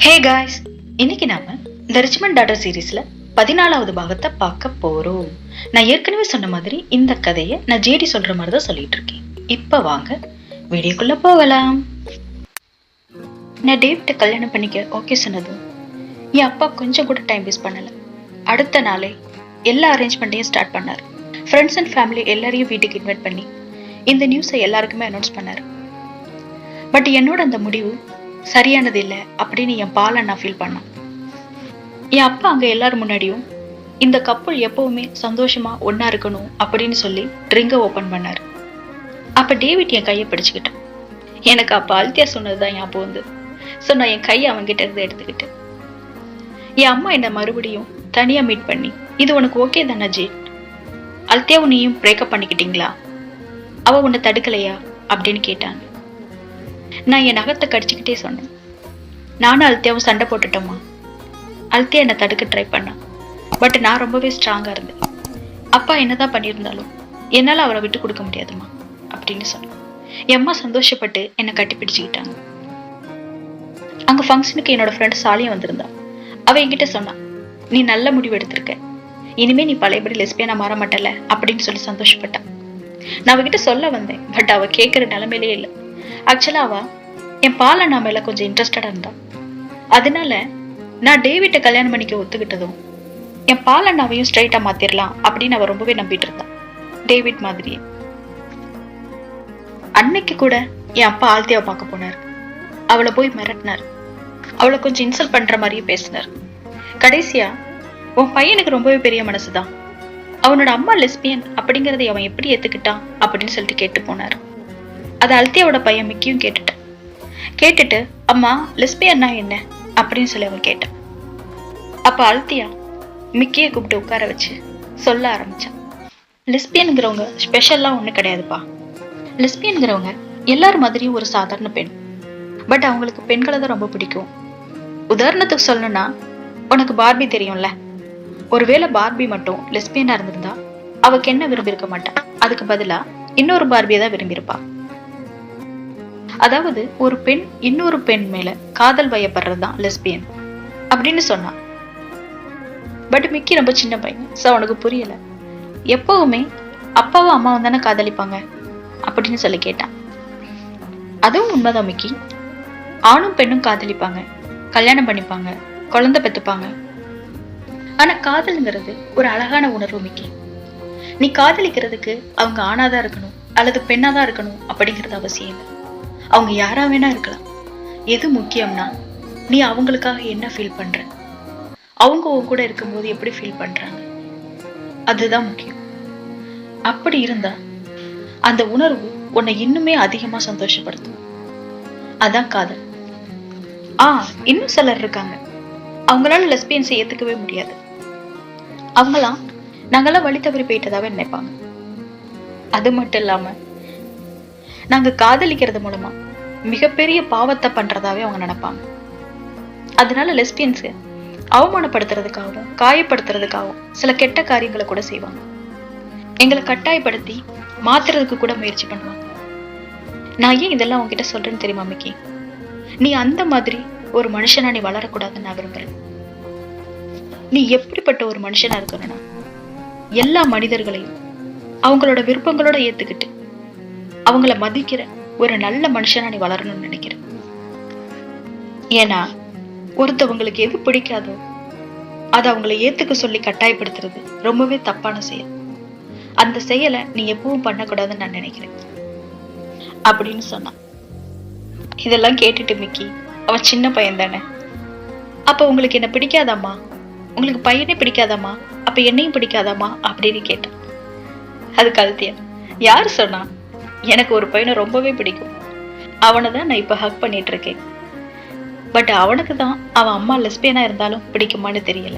Hey guys, இன்னைக்கு நாம இந்த ரிச்மண்ட் டாட்டர் சீரீஸ்ல 14வது பாகத்தை பார்க்க போறோம். நான் ஏற்கனவே சொன்ன மாதிரி இந்த கதையை நான் ஜேடி சொல்ற மாதிரி தான் சொல்லிட்டு இருக்கேன். இப்ப வாங்க வீடியோக்குள்ள போகலாம். நான் டேவிட்ட கல்யாணம் பண்ணிக்க ஓகே சொன்னதும் என் அப்பா கொஞ்சம் கூட டைம் வேஸ்ட் பண்ணல. அடுத்த நாளே எல்லா அரேஞ்ச்மெண்ட்டையும் ஸ்டார்ட் பண்ணார். ஃப்ரெண்ட்ஸ் அண்ட் ஃபேமிலி எல்லாரையும் வீட்டுக்கு இன்வைட் பண்ணி இந்த நியூஸை எல்லாருக்குமே அனௌன்ஸ் பண்ணார். பட் என்னோட அந்த முடிவு சரியானது இல்லை அப்படின்னு என் பாலை நான் ஃபீல் பண்ணேன். என் அப்பா அங்க எல்லாரும் முன்னாடியும் இந்த கப்பல் எப்பவுமே சந்தோஷமா ஒன்னா இருக்கணும் அப்படின்னு சொல்லி ட்ரிங்கை ஓபன் பண்ணாரு. அப்ப டேவிட் என் கையை பிடிச்சுக்கிட்டான். எனக்கு அப்ப அல்தியா சொன்னதுதான் ஞாபகம் வந்து. ஸோ நான் என் கையை அவன்கிட்ட இருந்து எடுத்துக்கிட்டு என் அம்மா என்ன மறுபடியும் தனியா மீட் பண்ணி, இது உனக்கு ஓகே தானே ஜேட்? அல்தியாவும் நீயும் பிரேக்கப் பண்ணிக்கிட்டீங்களா? அவ உன்னை தடுக்கலையா அப்படின்னு கேட்டாங்க. நான் என் நகத்தை கடிச்சுக்கிட்டே சொன்னேன், நானும் அல்தியாவும் சண்டை போட்டுட்டோமா. அல்தியா என்னை தடுக்க ட்ரை பண்ணான். பட் நான் ரொம்பவே ஸ்ட்ராங்கா இருந்தேன். அப்பா என்னதான் பண்ணியிருந்தாலும் என்னால அவரை விட்டு கொடுக்க முடியாதுமா அப்படின்னு சொன்னேன். என் அம்மா சந்தோஷப்பட்டு என்னை கட்டி பிடிச்சுக்கிட்டாங்க. அங்க ஃபங்க்ஷனுக்கு என்னோட ஃப்ரெண்ட் சாலியும் வந்திருந்தா. அவ என்கிட்ட சொன்னான், நீ நல்ல முடிவு எடுத்திருக்க, இனிமே நீ பழையபடி லெஸ்பியனா மாற மாட்டல அப்படின்னு சொல்லி சந்தோஷப்பட்டான். நான் அவகிட்ட சொல்ல வந்தேன், பட் அவ கேட்கிற நிலைமையிலே இல்லை. ஆக்சுவலா அவ என் பாலண்ணா மேல கொஞ்சம் இன்ட்ரெஸ்டடா இருந்தா. அதனால நான் டேவிட்ட கல்யாணம் பண்ணிக்க ஒத்துக்கிட்டதும் என் பாலண்ணாவையும் ஸ்ட்ரைட்டா மாத்திரலாம் அப்படின்னு அவ ரொம்பவே நம்பிட்டு இருந்தா, டேவிட் மாதிரியே. அன்னைக்கு கூட என் அப்பா ஆல்தியாவை பார்க்க போனார். அவளை போய் மிரட்டினார். அவளை கொஞ்சம் இன்சல்ட் பண்ற மாதிரியே பேசினார். கடைசியா, உன் பையனுக்கு ரொம்பவே பெரிய மனசுதான், அவனோட அம்மா லெஸ்பியன் அப்படிங்கறதை அவன் எப்படி ஏத்துக்கிட்டான் அப்படின்னு சொல்லிட்டு கேட்டு போனார். அது அல்தியாவோட பையன் மிக்கியும் கேட்டுட்டு அம்மா லெஸ்பியன்னா என்ன அப்படின்னு சொல்லி அவன் கேட்டான். அப்ப அல்தியா மிக்கியை கூப்பிட்டு உட்கார வச்சு சொல்ல ஆரம்பிச்சான். லெஸ்பியனுங்கிறவங்க ஸ்பெஷல்லாம் ஒண்ணு கிடையாதுப்பா. லெஸ்பியனுங்கிறவங்க எல்லாரும் மாதிரியும் ஒரு சாதாரண பெண். பட் அவங்களுக்கு பெண்களை தான் ரொம்ப பிடிக்கும். உதாரணத்துக்கு சொல்லணும்னா, உனக்கு பார்பி தெரியும்ல, ஒருவேளை பார்பி மட்டும் லெஸ்பியனா இருந்திருந்தா அவக்கு என்ன விரும்பியிருக்க மாட்டான். அதுக்கு பதிலா இன்னொரு பார்பியை தான் விரும்பியிருப்பா. அதாவது ஒரு பெண் இன்னொரு பெண் மேல காதல் வயப்படுறதுதான் லெஸ்பியன் அப்படின்னு சொன்னான். பட் மிக்கி ரொம்ப சின்ன பையன், சோ அவனுக்கு புரியல. எப்பவுமே அப்பாவும் அம்மாவும் தானே காதலிப்பாங்க அப்படின்னு சொல்லி கேட்டான். அதுவும் உண்மைதான் மிக்கி. ஆணும் பெண்ணும் காதலிப்பாங்க, கல்யாணம் பண்ணிப்பாங்க, குழந்தை பெத்துப்பாங்க. ஆனா காதல்ங்கிறது ஒரு அழகான உணர்வு மிக்கி. நீ காதலிக்கிறதுக்கு அவங்க ஆணாதான் இருக்கணும் அல்லது பெண்ணாதான் இருக்கணும் அப்படிங்கிறது அவசியம் இல்லை. அவங்க யாரா வேணா இருக்கலாம். எது முக்கியம்னா, நீ அவங்களுக்காக என்ன ஃபீல் பண்ற, அவங்க உன் கூட இருக்கும்போது எப்படி ஃபீல் பண்றாங்க, அதுதான் முக்கியம். அப்படி இருந்தா அந்த உணர்வு உன்னை இன்னுமே அதிகமா சந்தோஷப்படுத்தும். அதான் காதல். இன்னும் சிலர் இருக்காங்க, அவங்களால லெஸ்பியன்ஸை ஏத்துக்கவே முடியாது. அவங்களாம் நாங்கெல்லாம் வழி தவறி போயிட்டதாவே நினைப்பாங்க. அது மட்டும் இல்லாம நாங்க காதலிக்கிறது மூலமா மிகப்பெரிய பாவத்தை பண்றதாவே அவங்க நினைப்பாங்க. அதனால லெஸ்பியன்ஸ் அவமானப்படுத்துறதுக்காகவும் காயப்படுத்துறதுக்காகவும் சில கெட்ட காரியங்களை கூட செய்வாங்க. எங்களை கட்டாயப்படுத்தி மாத்துறதுக்கு கூட முயற்சி பண்ணுவாங்க. நான் ஏன் இதெல்லாம் உங்ககிட்ட சொல்றேன்னு தெரியுமா மிக்கி? நீ அந்த மாதிரி ஒரு மனுஷனா நீ வளரக்கூடாதுன்னு நான் விரும்புறேன். நீ எப்படிப்பட்ட ஒரு மனுஷனா இருக்கணும்னா, எல்லா மனிதர்களையும் அவங்களோட விருப்பங்களோட ஏத்துக்கிட்டு அவங்கள மதிக்கிற ஒரு நல்ல மனுஷனா நீ வளரணும்னு நினைக்கிறேன். ஏன்னா ஒருத்தவங்களுக்கு எது பிடிக்காதோ அதை அவங்களை ஏத்துக்க சொல்லி கட்டாயப்படுத்துறது ரொம்பவே தப்பான செயல். அந்த செயலை நீ எப்பவும் பண்ணக்கூடாதுன்னு நான் நினைக்கிறேன் அப்படின்னு சொன்னான். இதெல்லாம் கேட்டுட்டு மிக்கி, அவன் சின்ன பையன் தானே, அப்ப உங்களுக்கு என்ன பிடிக்காதாமா, உங்களுக்கு பையனே பிடிக்காதாமா, அப்ப என்னையும் பிடிக்காதாமா அப்படின்னு கேட்டான். அதுக்கு அல்தியா, யாரு சொன்னா, எனக்கு ஒரு பையனை ரொம்பவே பிடிக்கும், அவனை தான் நான் இப்ப ஹக் பண்ணிட்டு இருக்கேன். பட் அவனுக்கு தான் அவன் அம்மா லெஸ்பியனா இருந்தாலும் பிடிக்குமான்னு தெரியல.